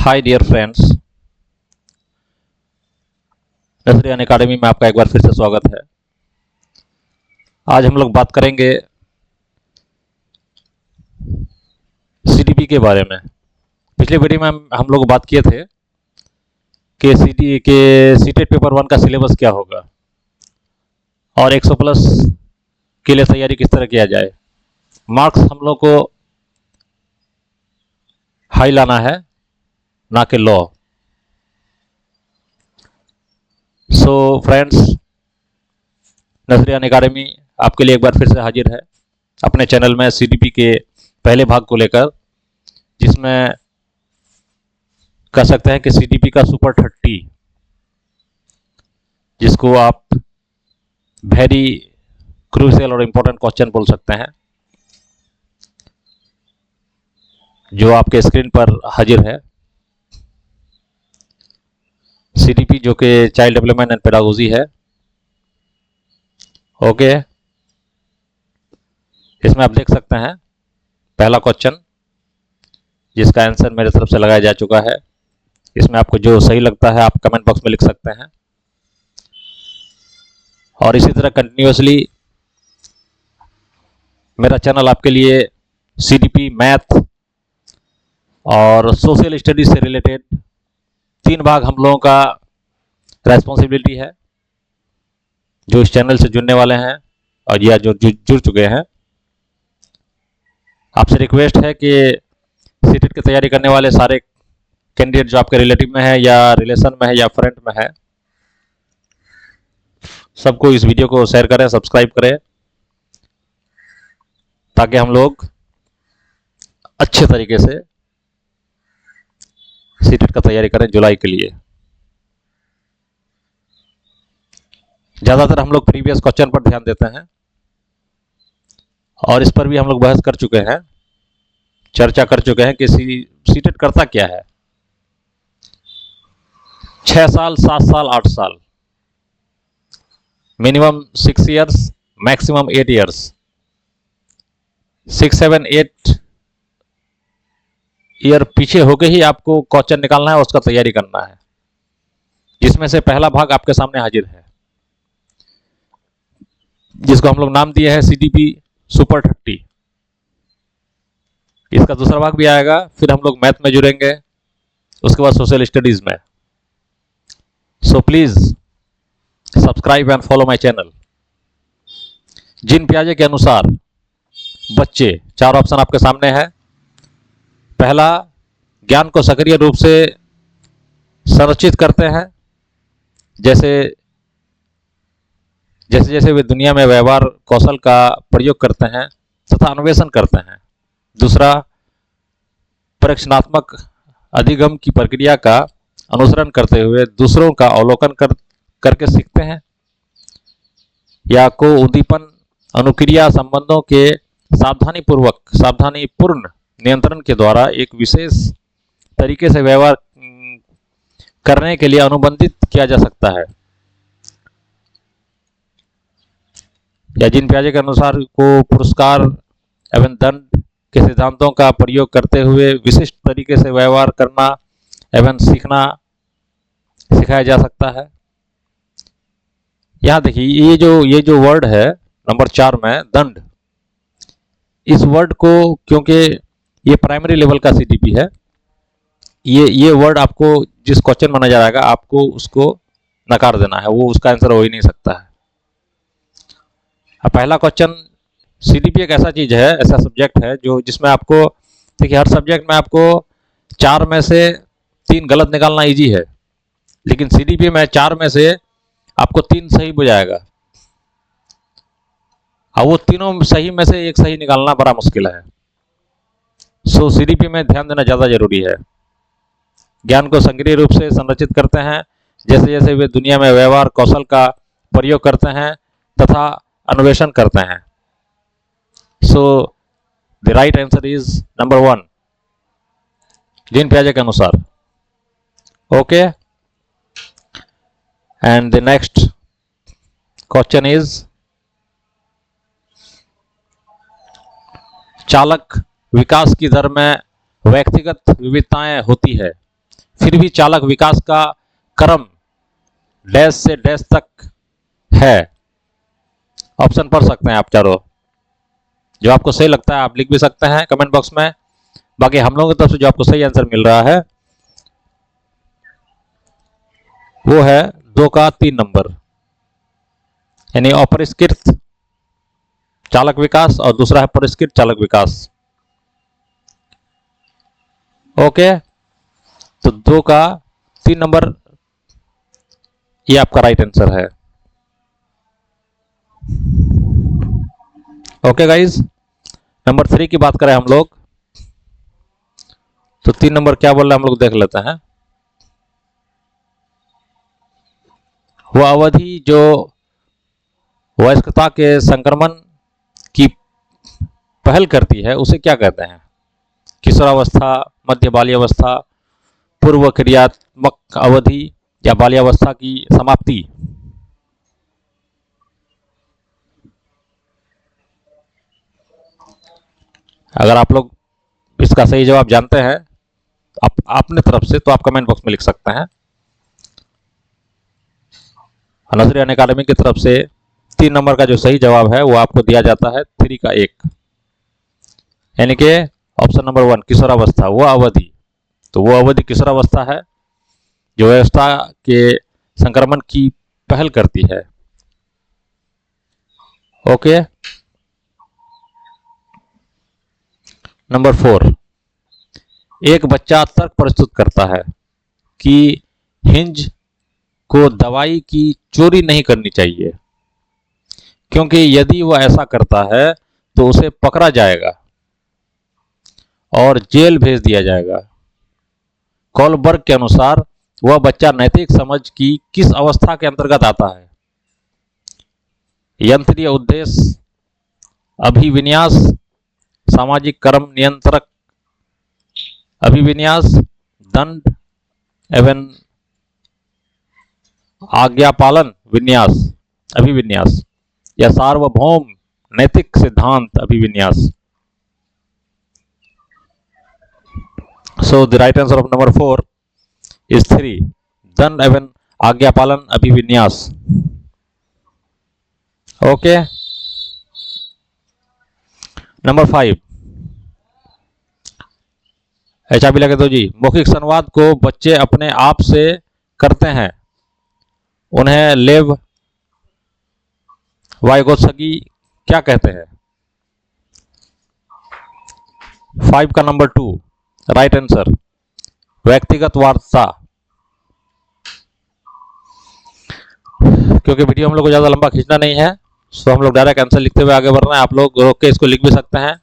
Hi dear friends, नजरियान अकादमी में आपका एक बार फिर से स्वागत है। आज हम लोग बात करेंगे सीडीपी के बारे में। पिछले वीडियो में हम लोग बात किए थे कि सीटेट पेपर 1 का सिलेबस क्या होगा और 100 प्लस के लिए तैयारी किस तरह किया जाए। मार्क्स हम लोग को हाई लाना है, ना कि लो। सो फ्रेंड्स, नजरियान अकादमी आपके लिए एक बार फिर से हाजिर है अपने चैनल में सीडीपी के पहले भाग को लेकर, जिसमें कह सकते हैं कि सीडीपी का सुपर 30, जिसको आप वेरी क्रूशियल और इम्पोर्टेंट क्वेश्चन बोल सकते हैं, जो आपके स्क्रीन पर हाजिर है। सीडीपी जो कि चाइल्ड डेवलपमेंट एंड पेडागोजी है। ओके, इसमें आप देख सकते हैं पहला क्वेश्चन, जिसका आंसर मेरे तरफ से लगाया जा चुका है। इसमें आपको जो सही लगता है आप कमेंट बॉक्स में लिख सकते हैं, और इसी तरह कंटिन्यूअसली मेरा चैनल आपके लिए सीडीपी, मैथ और सोशल स्टडीज से रिलेटेड 3 भाग हम लोगों का रेस्पॉन्सिबिलिटी है। जो इस चैनल से जुड़ने वाले हैं और या जो जुड़ चुके हैं, आपसे रिक्वेस्ट है कि सीटेट की तैयारी करने वाले सारे कैंडिडेट जो आपके रिलेटिव में है या रिलेशन में है या फ्रेंड में है, सबको इस वीडियो को शेयर करें, सब्सक्राइब करें, ताकि हम लोग अच्छे तरीके से सीटेट का तैयारी करें जुलाई के लिए। ज़्यादातर हम लोग प्रीवियस क्वेश्चन पर ध्यान देते हैं, और इस पर भी हम लोग बहस कर चुके हैं, चर्चा कर चुके हैं कि सीटेट करता क्या है। 6 साल, 7 साल, 8 साल, minimum 6 years, maximum 8 years, 6, 7, 8 year पीछे होके ही आपको क्वेश्चन निकालना है और उसका तैयारी करना है, जिसमें से पहला भाग आपके सामने हाजिर है, जिसको हम लोग नाम दिए हैं सीडीपी सुपर 30। इसका दूसरा भाग भी आएगा, फिर हम लोग मैथ में जुड़ेंगे, उसके बाद सोशल स्टडीज में। So please subscribe and follow my channel. Jean पियाजे के अनुसार बच्चे, 4 ऑप्शन आपके सामने है। पहला, ज्ञान को सक्रिय रूप से संरक्षित करते हैं, जैसे जैसे वे दुनिया में व्यवहार कौशल का प्रयोग करते हैं तथा अन्वेषण करते हैं। दूसरा, परीक्षणात्मक अधिगम की प्रक्रिया का अनुसरण करते हुए दूसरों का अवलोकन करके सीखते हैं, या को उद्दीपन अनुक्रिया संबंधों के सावधानीपूर्ण नियंत्रण के द्वारा एक विशेष तरीके से व्यवहार करने के लिए अनुबंधित किया जा सकता है। या जिन पियाजे के अनुसार को पुरस्कार एवं दंड के सिद्धांतों का प्रयोग करते हुए विशिष्ट तरीके से व्यवहार करना एवं सिखाया जा सकता है। यहाँ देखिए, ये जो वर्ड है नंबर 4 में, दंड, इस वर्ड को, क्योंकि ये प्राइमरी लेवल का सीडीपी है, ये वर्ड आपको जिस क्वेश्चन में नजर आएगा आपको उसको नकार देना है, वो उसका आंसर हो ही नहीं सकता है। पहला क्वेश्चन, सीडीपी एक ऐसा चीज है, ऐसा सब्जेक्ट है जो जिसमें आपको, देखिए, हर सब्जेक्ट में आपको 4 में से 3 गलत निकालना इजी है, लेकिन सीडीपी में 4 में से आपको 3 सही बुझाएगा, और वो तीनों सही में से एक सही निकालना बड़ा मुश्किल है। सो सीडीपी में ध्यान देना ज़्यादा जरूरी है। ज्ञान को सक्रिय रूप से संरक्षित करते हैं, जैसे जैसे वे दुनिया में व्यवहार कौशल का प्रयोग करते हैं तथा अन्वेषण करते हैं। So the right answer is number 1, जिन पियाजे के अनुसार। Okay, and the next question is, चालक विकास की दर में व्यक्तिगत विविधताएं होती है, फिर भी चालक विकास का क्रम डैश से डैश तक है। ऑप्शन पढ़ सकते हैं आप चारों, जो आपको सही लगता है आप लिख भी सकते हैं कमेंट बॉक्स में। बाकी हम लोगों की तरफ से जो आपको सही आंसर मिल रहा है वो है 2 का 3 नंबर, यानी अपरिष्कृत चालक विकास और दूसरा है परिष्कृत चालक विकास। ओके, तो 2 का 3 नंबर ये आपका राइट आंसर है। ओके गाइज, नंबर 3 की बात करें हम लोग तो 3 नंबर क्या बोल रहे हैं हम लोग देख लेते हैं। वह अवधि जो वयस्कता के संक्रमण की पहल करती है उसे क्या कहते हैं? किशोरावस्था, मध्य बाल्यावस्था, पूर्व क्रियात्मक अवधि या बाल्यावस्था की समाप्ति? अगर आप लोग इसका सही जवाब जानते हैं अपने तरफ से तो आप कमेंट बॉक्स में लिख सकते हैं। नजरिया अकादमी की तरफ से 3 नंबर का जो सही जवाब है वो आपको दिया जाता है 3 का 1, यानी कि ऑप्शन नंबर 1 किशोरावस्था, वो अवधि। तो वो अवधि किशोरावस्था है जो व्यवस्था के संक्रमण की पहल करती है। ओके, नंबर 4, एक बच्चा तर्क प्रस्तुत करता है कि हिंज को दवाई की चोरी नहीं करनी चाहिए, क्योंकि यदि वह ऐसा करता है तो उसे पकड़ा जाएगा और जेल भेज दिया जाएगा। कॉलबर्ग के अनुसार वह बच्चा नैतिक समझ की किस अवस्था के अंतर्गत आता है? यंत्रीय उद्देश्य, अभिविन्यास, सामाजिक कर्म नियंत्रक अभिविन्यास, दंड एवं आज्ञापालन विन्यास अभिविन्यास, या सार्वभौम नैतिक सिद्धांत अभिविन्यास? So the right answer of number 4 is 3, दंड एवं आज्ञापालन अभिविन्यास। ओके, नंबर 5, ऐसा भी लगे तो जी, मौखिक संवाद को बच्चे अपने आप से करते हैं, उन्हें लेव वाइगोत्स्की क्या कहते हैं? 5 का नंबर 2 राइट आंसर, व्यक्तिगत वार्ता। क्योंकि वीडियो हम लोग को ज़्यादा लंबा खींचना नहीं है, सो हम लोग डायरेक्ट आंसर लिखते हुए आगे बढ़ रहे हैं। आप लोग रोक के इसको लिख भी सकते हैं,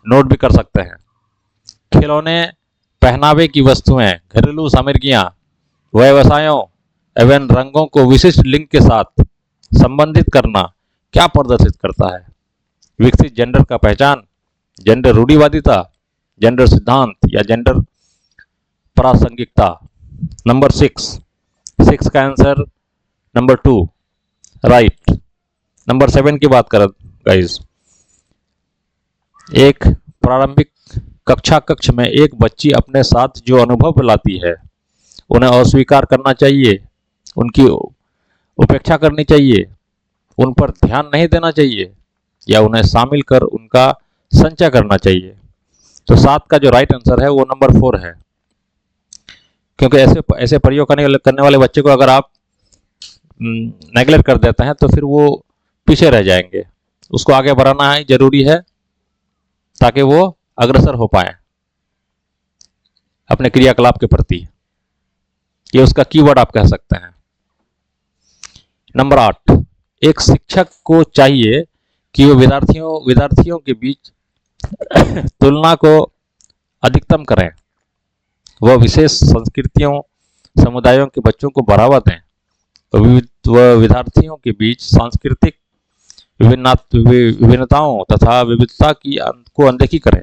नोट भी कर सकते हैं। खिलौने, पहनावे की वस्तुएं, घरेलू सामग्रियां, व्यवसायों एवं रंगों को विशिष्ट लिंग के साथ संबंधित करना क्या प्रदर्शित करता है? विकसित जेंडर का पहचान, जेंडर रूढ़िवादिता, जेंडर सिद्धांत या जेंडर प्रासंगिकता? नंबर 6 का आंसर नंबर 2 राइट। नंबर 7 की बात करें गाइस, एक प्रारंभिक कक्ष में एक बच्ची अपने साथ जो अनुभव लाती है उन्हें अस्वीकार करना चाहिए, उनकी उपेक्षा करनी चाहिए, उन पर ध्यान नहीं देना चाहिए, या उन्हें शामिल कर उनका संचय करना चाहिए? तो 7 का जो राइट आंसर है वो नंबर 4 है, क्योंकि ऐसे प्रयोग करने वाले बच्चे को अगर आप नेगलेक्ट कर देते हैं तो फिर वो पीछे रह जाएंगे। उसको आगे बढ़ाना ही जरूरी है ताकि वो अग्रसर हो पाए अपने क्रियाकलाप के प्रति। ये उसका कीवर्ड आप कह सकते हैं। नंबर 8, एक शिक्षक को चाहिए कि वो विद्यार्थियों के बीच तुलना को अधिकतम करें, वह विशेष संस्कृतियों समुदायों के बच्चों को बढ़ावा दें, वह विद्यार्थियों के बीच सांस्कृतिक विभिन्नताओं तथा विविधता को अनदेखी करें।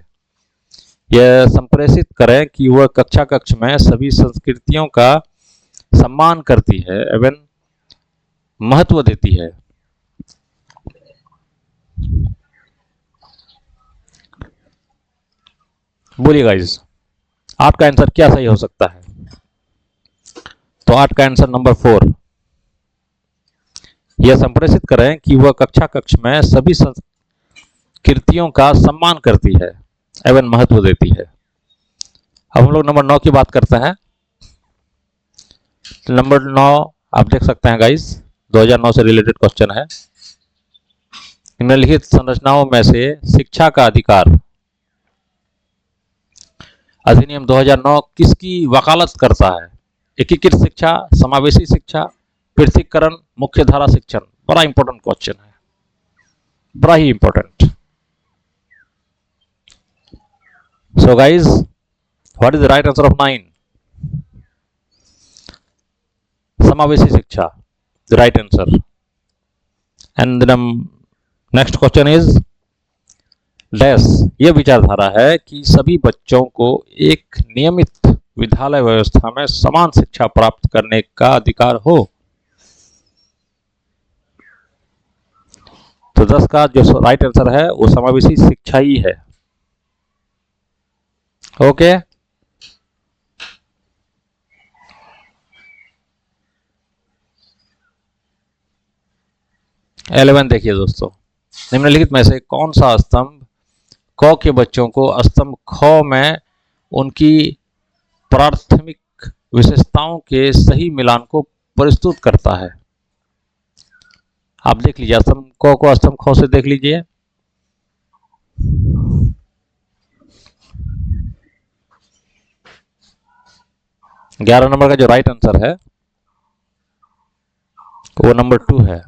यह संप्रेषित करें कि वह कक्ष में सभी संस्कृतियों का सम्मान करती है एवं महत्व देती है। बोलिए गाइस, आपका आंसर क्या सही हो सकता है? तो 8 का आंसर नंबर 4। यह संप्रेषित करें कि वह कक्षा कक्ष में सभी कृतियों का सम्मान करती है एवं महत्व देती है। अब हम लोग नंबर 9 की बात करते हैं। नंबर 9 आप देख सकते हैं गाइस, 2009 से रिलेटेड क्वेश्चन है। निम्नलिखित संरचनाओं में से शिक्षा का अधिकार अधिनियम 2009 किसकी वकालत करता है? एकीकृत शिक्षा, समावेशी शिक्षा, पृथकीकरण, मुख्य धारा शिक्षण। बड़ा इंपॉर्टेंट क्वेश्चन है, बड़ा ही important. So guys, what is the right answer of 9? समावेशी शिक्षा, the right answer. And next question is dash. यह विचारधारा है कि सभी बच्चों को एक नियमित विद्यालय व्यवस्था में समान शिक्षा प्राप्त करने का अधिकार हो। तो 10 का जो राइट आंसर है वो समावेशी शिक्षा ही है। ओके, 11 देखिए दोस्तों, निम्नलिखित में से कौन सा स्तंभ क के बच्चों को स्तंभ ख में उनकी प्राथमिक विशेषताओं के सही मिलान को प्रस्तुत करता है? आप देख लीजिए, स्तंभ क को स्तंभ ख से देख लीजिए। ग्यारह नंबर का जो राइट आंसर है वो नंबर 2 है।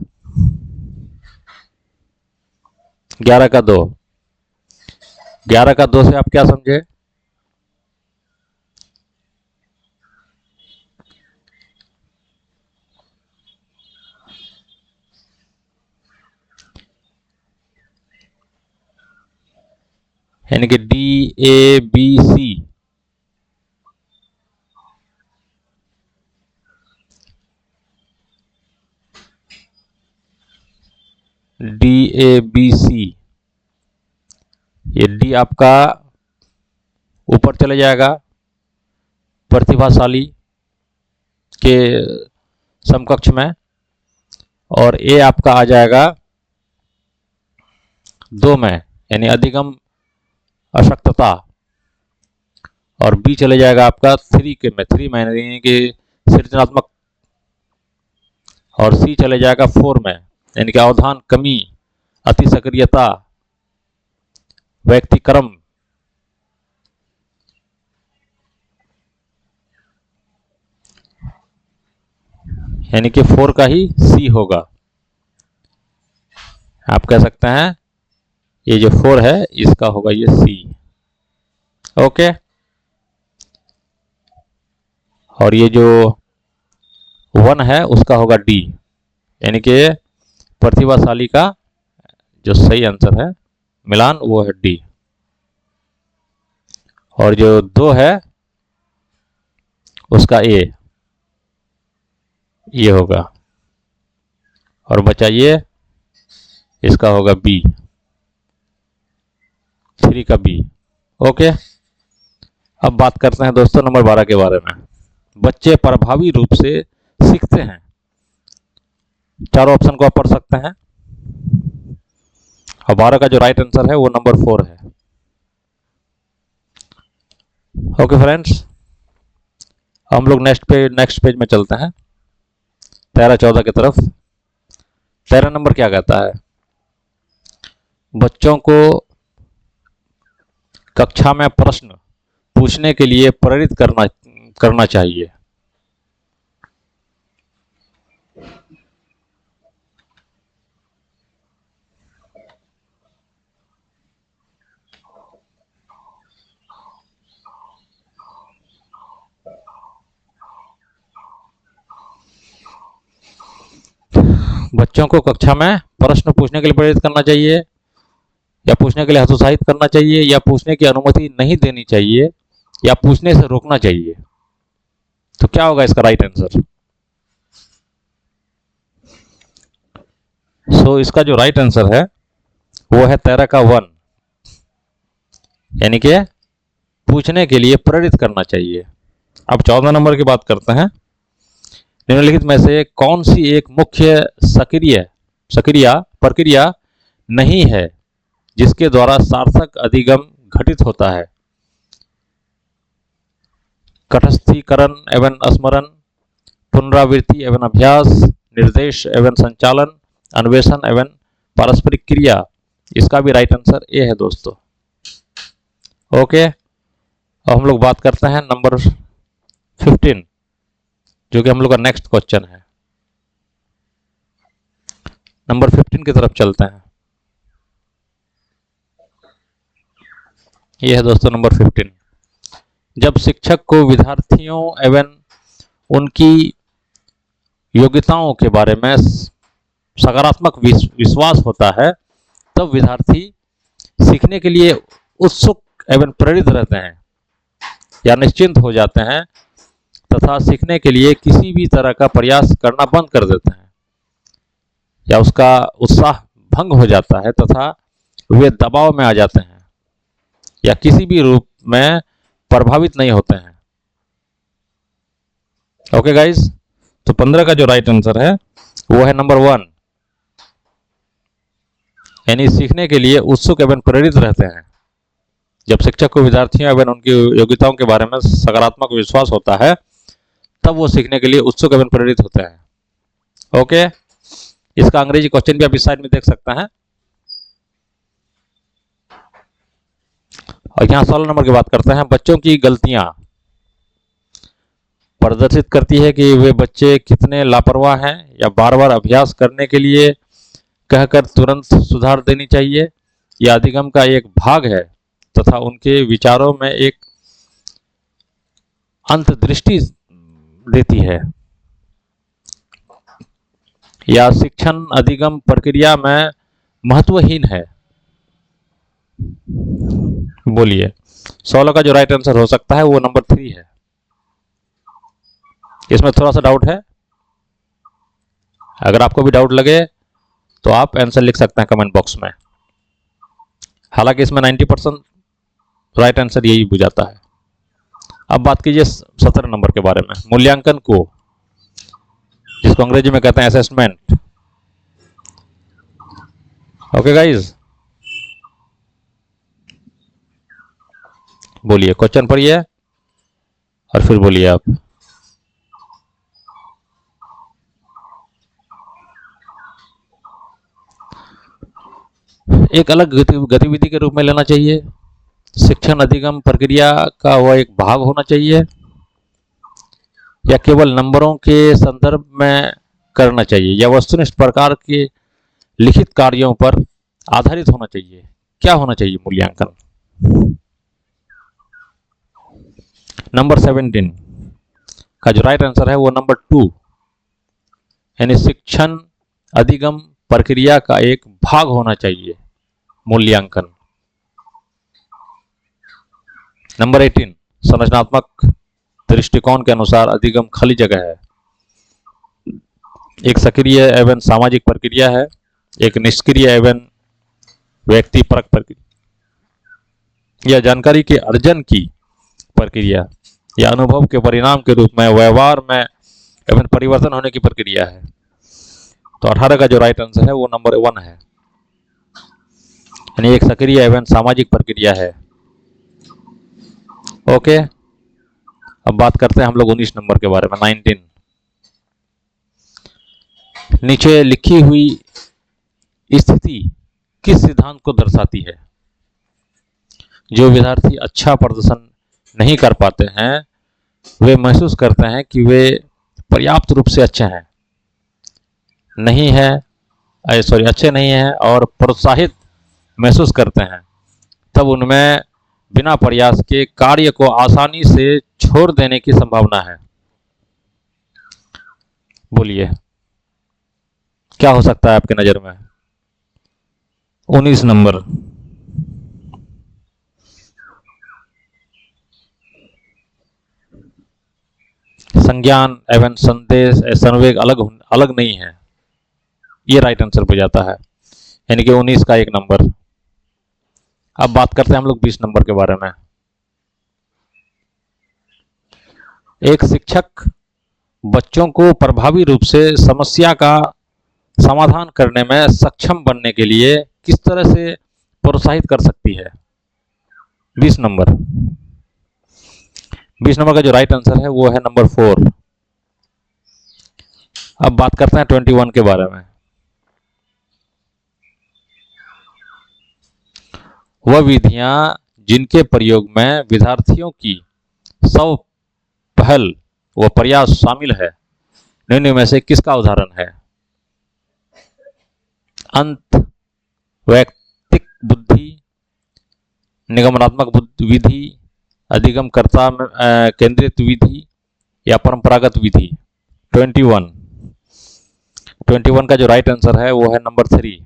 11 का 2। 11 का 2 से आप क्या समझे? यानी कि DABC। DABC, ये डी आपका ऊपर चले जाएगा प्रतिभाशाली के समकक्ष में, और ए आपका आ जाएगा 2 में, यानी अधिगम अशक्तता, और बी चले जाएगा आपका 3 के में, 3 में यानी कि सृजनात्मक, और सी चले जाएगा 4 में, यानी कि अवधान कमी, अति सक्रियता, व्यक्तिक्रम। यानी कि 4 का ही सी होगा। आप कह सकते हैं ये जो 4 है इसका होगा ये सी। ओके, और ये जो 1 है उसका होगा डी, यानी कि प्रतिभाशाली का जो सही आंसर है मिलान वो है डी, और जो 2 है उसका ए, ये होगा, और बचा ये इसका होगा बी, 3 का बी। ओके, अब बात करते हैं दोस्तों नंबर 12 के बारे में। बच्चे प्रभावी रूप से सीखते हैं। चारों ऑप्शन को आप पढ़ सकते हैं, और 12 का जो राइट आंसर है वो नंबर 4 है। ओके फ्रेंड्स, हम लोग नेक्स्ट पेज में चलते हैं 13-14 की तरफ। 13 नंबर क्या कहता है? बच्चों को कक्षा में प्रश्न पूछने के लिए प्रेरित करना चाहिए। बच्चों को कक्षा में प्रश्न पूछने के लिए प्रेरित करना चाहिए, या पूछने के लिए हतोत्साहित करना चाहिए, या पूछने की अनुमति नहीं देनी चाहिए, या पूछने से रोकना चाहिए। तो क्या होगा इसका राइट आंसर? सो इसका जो राइट आंसर है वो है 13 का 1, यानी कि पूछने के लिए प्रेरित करना चाहिए। अब 14 नंबर की बात करते हैं। निम्नलिखित में से कौन सी एक मुख्य सक्रिय सक्रिया प्रक्रिया नहीं है जिसके द्वारा सार्थक अधिगम घटित होता है? तटस्थीकरण एवं स्मरण, पुनरावृत्ति एवं अभ्यास, निर्देश एवं संचालन, अन्वेषण एवं पारस्परिक क्रिया। इसका भी राइट आंसर ए है दोस्तों। ओके, अब हम लोग बात करते हैं नंबर 15, जो कि हम लोग का नेक्स्ट क्वेश्चन है। नंबर 15 की तरफ चलते हैं। यह है दोस्तों नंबर 15। जब शिक्षक को विद्यार्थियों एवं उनकी योग्यताओं के बारे में सकारात्मक विश्वास होता है, तब विद्यार्थी सीखने के लिए उत्सुक एवं प्रेरित रहते हैं या निश्चिंत हो जाते हैं तथा सीखने के लिए किसी भी तरह का प्रयास करना बंद कर देते हैं, या उसका उत्साह भंग हो जाता है तथा वे दबाव में आ जाते हैं या किसी भी रूप में प्रभावित नहीं होते हैं। ओके गाइस, तो 15 का जो राइट आंसर है वो है नंबर 1, यानी सीखने के लिए उत्सुक एवं प्रेरित रहते हैं। जब शिक्षक को विद्यार्थियों एवं उनकी योग्यताओं के बारे में सकारात्मक विश्वास होता है, तब वो सीखने के लिए उत्सुक एवं प्रेरित होते हैं। ओके, इसका अंग्रेजी क्वेश्चन भी आप इस साइड में देख सकते हैं। और यहाँ 16 नंबर की बात करते हैं। बच्चों की गलतियां प्रदर्शित करती है कि वे बच्चे कितने लापरवाह हैं, या बार बार अभ्यास करने के लिए कहकर तुरंत सुधार देनी चाहिए, यह अधिगम का एक भाग है तथा उनके विचारों में एक अंतर्दृष्टि देती है, या शिक्षण अधिगम प्रक्रिया में महत्वहीन है। बोलिए, 16 का जो राइट आंसर हो सकता है वो नंबर 3 है। इसमें थोड़ा सा डाउट है, अगर आपको भी डाउट लगे तो आप आंसर लिख सकते हैं कमेंट बॉक्स में। हालांकि इसमें 90% राइट आंसर यही बुझाता है। अब बात कीजिए 17 नंबर के बारे में, मूल्यांकन को, जिसको अंग्रेजी में कहते हैं असेसमेंट। ओके गाइज, बोलिए, क्वेश्चन पढ़िए और फिर बोलिए आप। एक अलग गतिविधि के रूप में लेना चाहिए, शिक्षण अधिगम प्रक्रिया का वह एक भाग होना चाहिए, या केवल नंबरों के संदर्भ में करना चाहिए, या वस्तुनिष्ठ प्रकार के लिखित कार्यों पर आधारित होना चाहिए। क्या होना चाहिए मूल्यांकन? नंबर 17 का जो राइट आंसर है वो नंबर 2, यानी शिक्षण अधिगम प्रक्रिया का एक भाग होना चाहिए मूल्यांकन। नंबर 18, संरचनात्मक दृष्टिकोण के अनुसार अधिगम खाली जगह है, एक सक्रिय एवं सामाजिक प्रक्रिया है, एक निष्क्रिय एवं व्यक्तिपरक प्रक्रिया, या जानकारी के अर्जन की प्रक्रिया, या अनुभव के परिणाम के रूप में व्यवहार में एवं परिवर्तन होने की प्रक्रिया है। तो 18 का जो राइट आंसर है वो नंबर 1 है, यानी एक सक्रिय एवं सामाजिक प्रक्रिया है। ओके, अब बात करते हैं हम लोग 19 नंबर के बारे में, 19। नीचे लिखी हुई स्थिति किस सिद्धांत को दर्शाती है? जो विद्यार्थी अच्छा प्रदर्शन नहीं कर पाते हैं, वे महसूस करते हैं कि वे पर्याप्त रूप से अच्छे हैं नहीं है अच्छे नहीं हैं और प्रोत्साहित महसूस करते हैं, तब उनमें बिना प्रयास के कार्य को आसानी से छोड़ देने की संभावना है। बोलिए, क्या हो सकता है आपके नजर में? 19 नंबर। संज्ञान एवं संदेश संवेग अलग नहीं है, ये राइट आंसर हो जाता है, यानी कि 19 का 1 नंबर। अब बात करते हैं हम लोग 20 नंबर के बारे में। एक शिक्षक बच्चों को प्रभावी रूप से समस्या का समाधान करने में सक्षम बनने के लिए किस तरह से प्रोत्साहित कर सकती है? 20 नंबर। 20 नंबर का जो राइट आंसर है वो है नंबर 4। अब बात करते हैं 21 के बारे में। वह विधियां जिनके प्रयोग में विद्यार्थियों की सब पहल व प्रयास शामिल है, निम्न में से किसका उदाहरण है? अंत वैयक्तिक बुद्धि, निगमनात्मक विधि, अधिगमकर्ता केंद्रित विधि या परंपरागत विधि? 21 का जो राइट आंसर है वो है नंबर 3।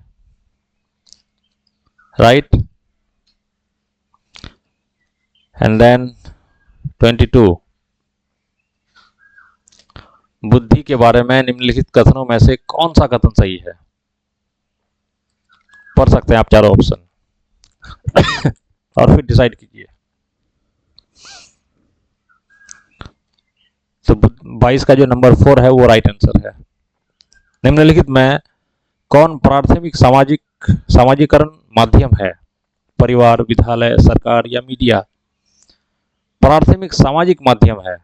राइट। एंड देन 22, बुद्धि के बारे में निम्नलिखित कथनों में से कौन सा कथन सही है? पढ़ सकते हैं आप चारों ऑप्शन और फिर डिसाइड कीजिए। तो 22 का जो नंबर 4 है वो राइट आंसर है। निम्नलिखित में कौन प्राथमिक सामाजिकरण माध्यम है? परिवार, विद्यालय, सरकार या मीडिया? प्राथमिक सामाजिक माध्यम है।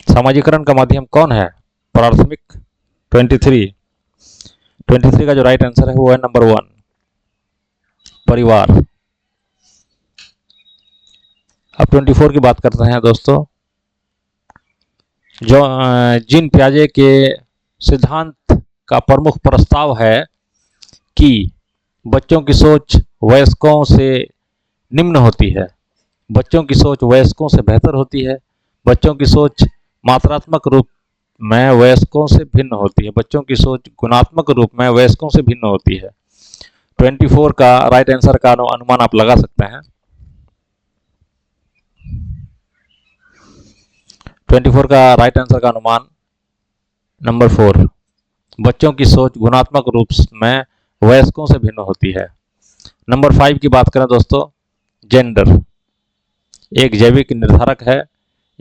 सामाजिकरण का माध्यम कौन है? प्राथमिक। 23 का जो राइट आंसर है वो है नंबर 1, परिवार। अब 24 की बात करते हैं दोस्तों। जो जीन पियाजे के सिद्धांत का प्रमुख प्रस्ताव है कि बच्चों की सोच वयस्कों से निम्न होती है, बच्चों की सोच वयस्कों से बेहतर होती है, बच्चों की सोच मात्रात्मक रूप में वयस्कों से भिन्न होती है, बच्चों की सोच गुणात्मक रूप में वयस्कों से भिन्न होती है। 24 का राइट आंसर का अनुमान आप लगा सकते हैं। 24 का राइट आंसर का अनुमान नंबर 4, बच्चों की सोच गुणात्मक रूप में वयस्कों से भिन्न होती है। नंबर 5 की बात करें दोस्तों, जेंडर एक जैविक निर्धारक है,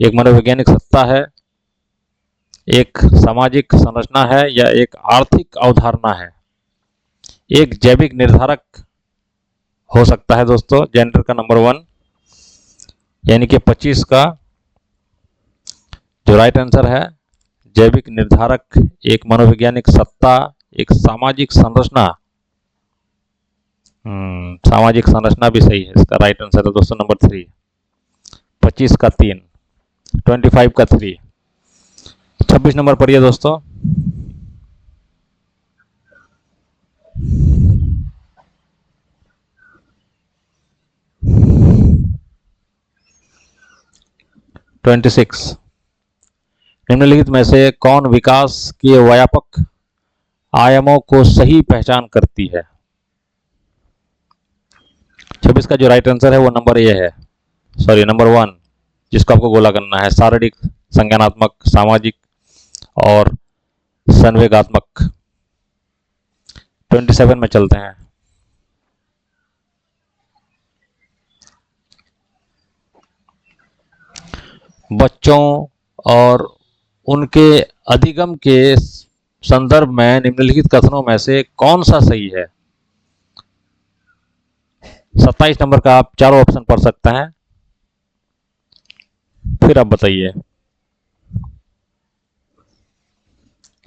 एक मनोवैज्ञानिक सत्ता है, एक सामाजिक संरचना है या एक आर्थिक अवधारणा है? एक जैविक निर्धारक हो सकता है दोस्तों जेंडर का नंबर 1, यानी कि 25 का जो राइट आंसर है, जैविक निर्धारक, एक मनोवैज्ञानिक सत्ता, एक सामाजिक संरचना। सामाजिक संरचना भी सही है, इसका राइट आंसर है दोस्तों नंबर 3। 25 का 3, 25 का 3। 26 नंबर पढ़िए दोस्तों। निम्नलिखित में से कौन विकास के व्यापक आयामों को सही पहचान करती है? 26 का जो राइट आंसर है वो नंबर नंबर 1, जिसको आपको गोला करना है, शारीरिक, संज्ञानात्मक, सामाजिक और संवेगात्मक। 27 में चलते हैं। बच्चों और उनके अधिगम के संदर्भ में निम्नलिखित कथनों में से कौन सा सही है? 27 नंबर का आप चारों ऑप्शन पढ़ सकते हैं, फिर आप बताइए।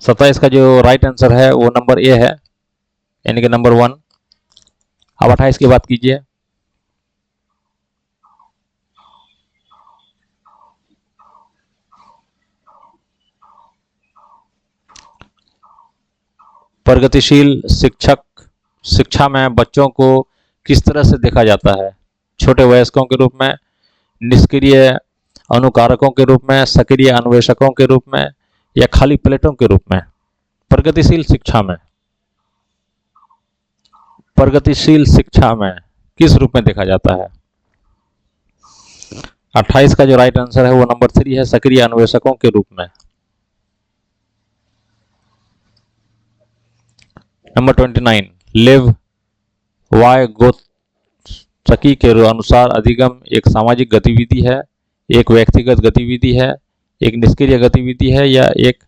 27 का जो राइट आंसर है वो नंबर ए है, यानी कि नंबर 1। अब 28 की बात कीजिए। प्रगतिशील शिक्षा में बच्चों को किस तरह से देखा जाता है? छोटे वयस्कों के रूप में, निष्क्रिय अनुकारकों के रूप में, सक्रिय अन्वेषकों के रूप में या खाली प्लेटों के रूप में? प्रगतिशील शिक्षा में किस रूप में देखा जाता है? 28 का जो राइट आंसर है वो नंबर 3 है, सक्रिय अन्वेषकों के रूप में। नंबर 29, लेव वायगोत्स्की के अनुसार अधिगम एक सामाजिक गतिविधि है, एक व्यक्तिगत गतिविधि है एक निष्क्रिय गतिविधि है या एक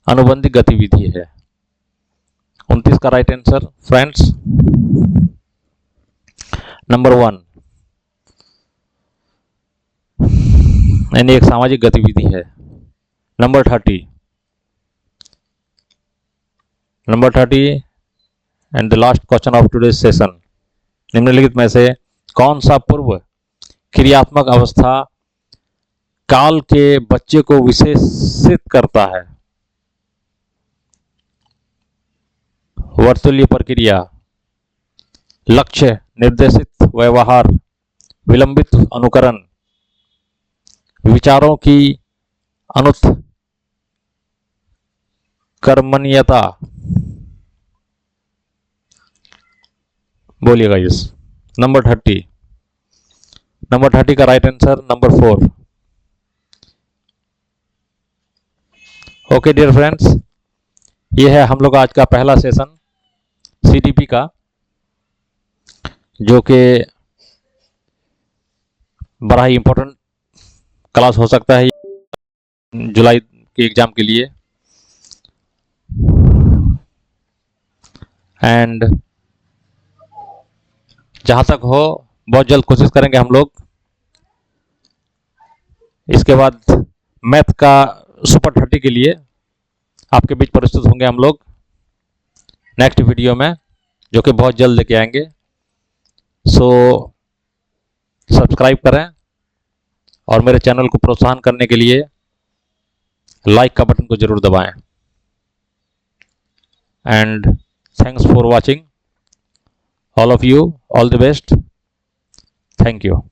अनुबंधित गतिविधि है? 29 का राइट आंसर फ्रेंड्स, नंबर 1 यानी एक सामाजिक गतिविधि है। Number 30 and the last question of today session, निम्नलिखित में से कौन सा पूर्व क्रियात्मक अवस्था काल के बच्चे को विशेषित करता है? वर्तुल्य प्रक्रिया, लक्ष्य निर्देशित व्यवहार, विलंबित अनुकरण, विचारों की अनुत्कर्मण्यता। बोलिएगा यस। नंबर 30 का right answer number 4। Okay dear friends, ये है हम लोग आज का पहला सेशन सीडीपी का, जो कि बड़ा ही इम्पोर्टेंट क्लास हो सकता है जुलाई के एग्जाम के लिए। एंड जहाँ तक हो बहुत जल्द कोशिश करेंगे हम लोग। इसके बाद मैथ का सुपर 30 के लिए आपके बीच प्रस्तुत होंगे हम लोग नेक्स्ट वीडियो में, जो कि बहुत जल्द लेके आएंगे। सो सब्सक्राइब करें और मेरे चैनल को प्रोत्साहन करने के लिए लाइक का बटन को जरूर दबाएं। And thanks for watching all of you, all the best, thank you.